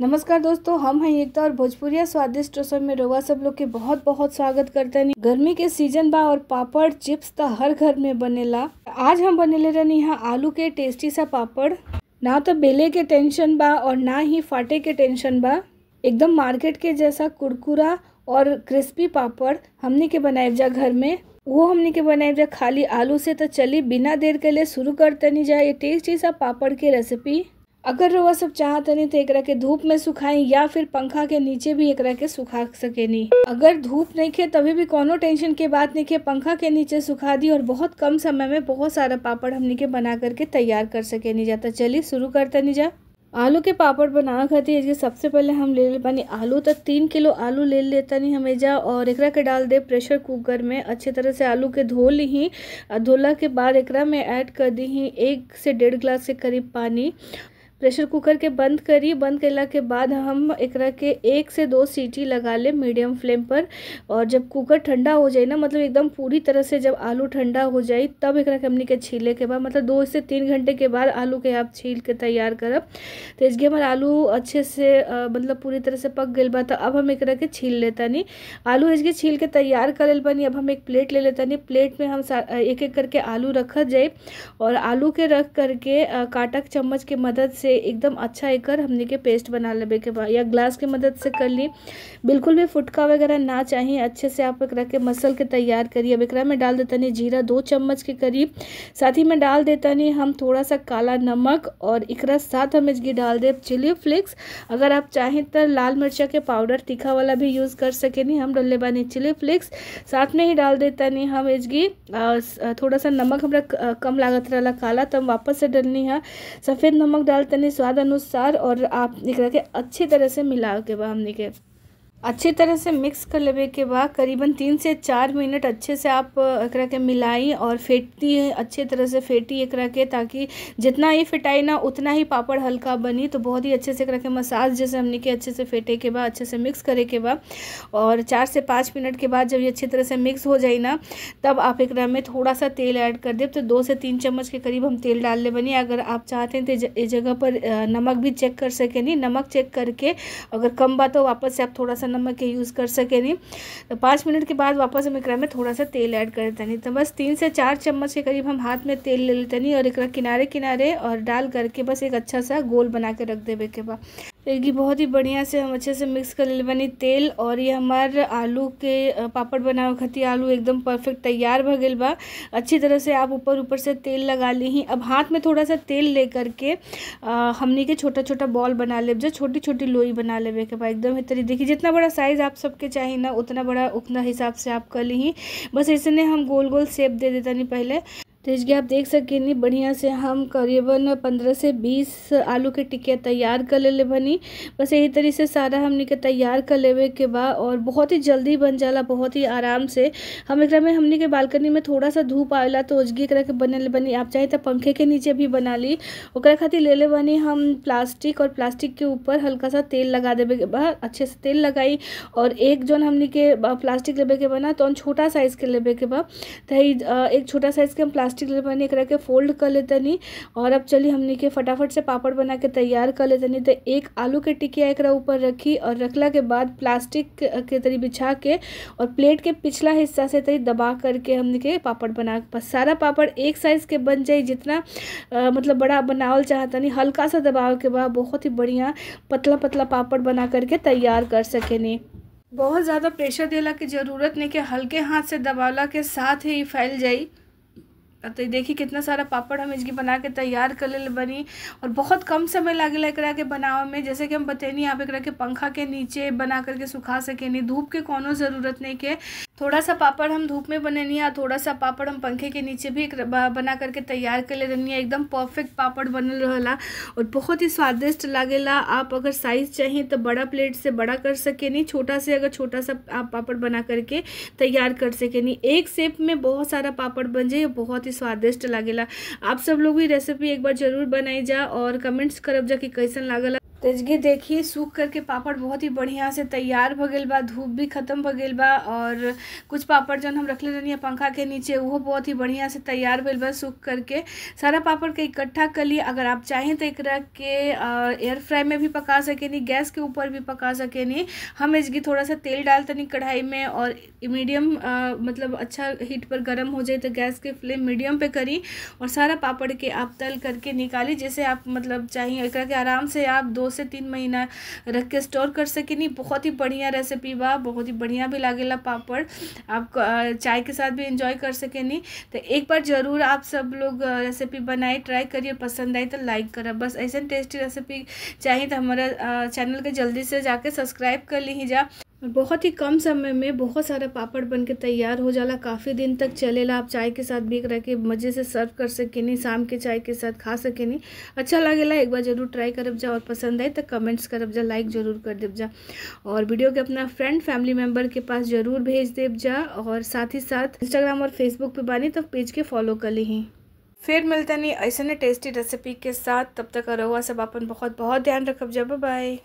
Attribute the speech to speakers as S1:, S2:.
S1: नमस्कार दोस्तों, हम हैं एकता और भोजपुरिया स्वादिष्ट रसोई में रउआ सब लोग के बहुत बहुत स्वागत करते हैं। गर्मी के सीजन बा और पापड़ चिप्स तो हर घर में बनेला। आज हम बनेले रहनी है आलू के टेस्टी सा पापड़। ना तो बेले के टेंशन बा और ना ही फाटे के टेंशन बा। एकदम मार्केट के जैसा कुरकुरा और क्रिस्पी पापड़ हमने के बनाए जा घर में। वो हमने के बनाए जा खाली आलू से। तो चलिए बिना देर के लिए शुरू करते नहीं जाए ये टेस्टी सा पापड़ की रेसिपी। अगर रउआ सब चाहतनी तो एकरा के धूप में सुखाई या फिर पंखा के नीचे भी एकरा के सुखा सकेनी। अगर धूप नहीं खे तभी भी कोनो टेंशन के बात नहीं खे, पंखा के नीचे सुखा दी और बहुत कम समय में बहुत सारा पापड़ हमने के बना करके तैयार कर सकेनी जाता। चलिए शुरू करते नहीं जा। आलू के पापड़ बनावे खातिर इसके सबसे पहले हम ले ले पानी आलू। तो 3 किलो आलू ले लेता नहीं हमें जा और एकरा के डाल दे प्रेशर कुकर में। अच्छे तरह से आलू के धो ली ही। धोला के बाद एकरा में ऐड कर दी ही 1 से 1.5 गिलास के करीब पानी। प्रेशर कुकर के बंद करी। बंद करला के बाद हम एकरा के 1 से 2 सीटी लगा ले मीडियम फ्लेम पर। और जब कुकर ठंडा हो जाए ना, मतलब एकदम पूरी तरह से जब आलू ठंडा हो जाए तब एकरा के हमनी के छीले के बाद, मतलब 2 से 3 घंटे के बाद आलू के आप छील के तैयार करब। तो इसके हमारे आलू अच्छे से मतलब पूरी तरह से पक गई बा। तो अब हम एकरा के छील लेता नहीं। आलू इसके छील के तैयार कर ले बनी। अब हम एक प्लेट ले लेता नहीं। प्लेट में हम एक एक करके आलू रखा जाए और आलू के रख करके काटा चम्मच के मदद से एकदम अच्छा एकर हमने के पेस्ट बना लेबे के बाद, या ग्लास के मदद से कर ली। बिल्कुल भी फुटका वगैरह ना चाहिए। अच्छे से आप एकरा के मसल के तैयार करिए। अब एकरा में डाल देता नहीं जीरा 2 चम्मच के करीब। साथ ही में डाल देता नहीं हम थोड़ा सा काला नमक और एकरा साथ हम इसकी डाल दे चिली फ्लेक्स। अगर आप चाहें तो लाल मिर्चा के पाउडर तीखा वाला भी यूज़ कर सके नहीं, हम डले बानी चिली फ्लेक्स। साथ में ही डाल देता नहीं हम इसकी थोड़ा सा नमक हमरा कम लागत रहा काला, तो हम वापस से डलनी है सफ़ेद नमक डालते नहीं स्वाद अनुसार। और आप एकरा के अच्छी तरह से मिला के बाद हमने के अच्छी तरह से मिक्स कर लेवे के बाद करीबन 3 से 4 मिनट अच्छे से आप एकरा के मिलाई और फेंटती है। अच्छे तरह से फेंटी एकरा के, ताकि जितना ही फेंटाई ना उतना ही पापड़ हल्का बनी। तो बहुत ही अच्छे से एकरा के मसाज जैसे हमने के अच्छे से फेंटे के बाद अच्छे से मिक्स करे के बाद और 4 से 5 मिनट के बाद जब ये अच्छी तरह से मिक्स हो जाए ना, तब आप एकरा में थोड़ा सा तेल ऐड कर दे। तो 2 से 3 चम्मच के करीब हम तेल डाल ले बनी। अगर आप चाहते हैं तो इस जगह पर नमक भी चेक कर सके नहीं। नमक चेक करके अगर कम बात तो वापस से आप थोड़ा सा नमक के यूज़ कर सके नहीं। तो 5 मिनट के बाद वापस हम एकरा में थोड़ा सा तेल ऐड कर देते नहीं। तो बस 3 से 4 चम्मच के करीब हम हाथ में तेल ले लेते नहीं और एकरा किनारे किनारे और डाल करके बस एक अच्छा सा गोल बना के रख देवे के बाद ये बहुत ही बढ़िया से हम अच्छे से मिक्स कर ले बनी तेल। और ये हमारे आलू के पापड़ बनावे खातिर आलू एकदम परफेक्ट तैयार भ गइल बा। अच्छी तरह से आप ऊपर से तेल लगा ली ही। अब हाथ में थोड़ा सा तेल ले करके हमनी के छोटा छोटा बॉल बना ले, जो छोटी छोटी लोई बना लेवे के बाद एकदम इतनी देखिए जितना बड़ा साइज आप सबके चाहिए ना उतना बड़ा उतना हिसाब से आप कर ली ही। बस इसने हम गोल गोल शेप दे देता नहीं पहले। तो इसके आप देख सके नहीं बढ़िया से हम करीबन 15 से 20 आलू के टिकिया तैयार कर ले बनी। बस यही तरीके से सारा हमने के तैयार कर लेवे के बाद और बहुत ही जल्दी बन जाला, बहुत ही आराम से। हम एकरा में हमने के बालकनी में थोड़ा सा धूप आवेला तो उजगी एकरा के बने ले बनी। आप चाहे तो पंखे के नीचे भी बना ली। ओकरा खातिर ले ले बनी हम प्लास्टिक और प्लास्टिक के ऊपर हल्का सा तेल लगा देवे के बाद अच्छे से तेल लगाई। और एक जोन हमने के प्लास्टिक लेवे के बना तो छोटा साइज़ के लेवे के बाद तो एक छोटा साइज़ के हम प्लास्टिक ले बनी एकरा के फोल्ड कर लेतनी। और अब चलिए हमने के फटाफट से पापड़ बना के तैयार कर लेतनी। तो एक आलू के टिकिया एकरा ऊपर रखी और रखला के बाद प्लास्टिक के तरी बिछा के और प्लेट के पिछला हिस्सा से तरी दबा करके हमने के पापड़ बना के बस सारा पापड़ एक साइज के बन जाए। जितना मतलब बड़ा बनावल चाहता नहीं, हल्का सा दबाव के बाद बहुत ही बढ़िया पतला पतला पापड़ बना करके तैयार कर सके नहीं। बहुत ज़्यादा प्रेशर देला की ज़रूरत नहीं कि हल्के हाथ से दबावला के साथ ही फैल जाए। तो देखिए कितना सारा पापड़ हम इसकी बना के तैयार कर ले बनी और बहुत कम समय लागेला एकरा के बनावे में। जैसे कि हम बतैनी आप एकरा के पंखा के नीचे बना करके सुखा सके नहीं, धूप के कोनो ज़रूरत नहीं के। थोड़ा सा पापड़ हम धूप में बनेनी है, थोड़ा सा पापड़ हम पंखे के नीचे भी बना करके तैयार कर ले रही है। एकदम परफेक्ट पापड़ बनल रहला और बहुत ही स्वादिष्ट लागेला। आप अगर साइज़ चाहिए तो बड़ा प्लेट से बड़ा कर सके नहीं, छोटा से अगर छोटा सा आप पापड़ बना करके तैयार कर सके नहीं। एक शेप में बहुत सारा पापड़ बन जाए, बहुत ही स्वादिष्ट लागेला। आप सब लोग भी रेसिपी एक बार जरूर बनाई जा और कमेंट्स करब जा कि कैसन लागला। तेजगी देखिए सूख करके पापड़ बहुत ही बढ़िया से तैयार हो गइल बा। धूप भी खत्म हो गइल बा और कुछ पापड़ जौन हम रखले रहनी पंखा के नीचे वो बहुत ही बढ़िया से तैयार भइल बा सूख करके। सारा पापड़ के इकट्ठा कर लिए। अगर आप चाहें तो एकरा के एयर फ्राई में भी पका सकेनी, गैस के ऊपर भी पका सकेनी। हम इसकी थोड़ा सा तेल डालतनी कढ़ाई में और मीडियम मतलब अच्छा हीट पर गर्म हो जाए तो गैस के फ्लेम मीडियम पे करी और सारा पापड़ के आप तल करके निकाली। जैसे आप मतलब चाहिए एकरा के आराम से आप 2 से 3 महीना रख के स्टोर कर सकेनी। बहुत ही बढ़िया रेसिपी बा, बहुत ही बढ़िया भी लागेला पापड़। आप चाय के साथ भी एंजॉय कर सकेनी। तो एक बार ज़रूर आप सब लोग रेसिपी बनाए, ट्राई करिए। पसंद आई तो लाइक करब। बस ऐसे टेस्टी रेसिपी चाहिए तो हमारा चैनल के जल्दी से जाके सब्सक्राइब कर लीजिए। बहुत ही कम समय में बहुत सारा पापड़ बन के तैयार हो जाला, काफ़ी दिन तक चलेला। आप चाय के साथ भी रख के मज़े से सर्व कर सकेनी, शाम के चाय के साथ खा सकेनी। अच्छा लगेला, एक बार जरूर ट्राई करब जा और पसंद आए तो कमेंट्स करब जा, लाइक ज़रूर कर देव जा और वीडियो के अपना फ्रेंड फैमिली मेम्बर के पास ज़रूर भेज देव जा। और साथ ही साथ इंस्टाग्राम और फेसबुक पे बानी तो पेज के फॉलो कर ली। फिर मिलता नहीं ऐसे टेस्टी रेसिपी के साथ। तब तक रहुआ सब अपन बहुत बहुत ध्यान रखब जा। Bye by.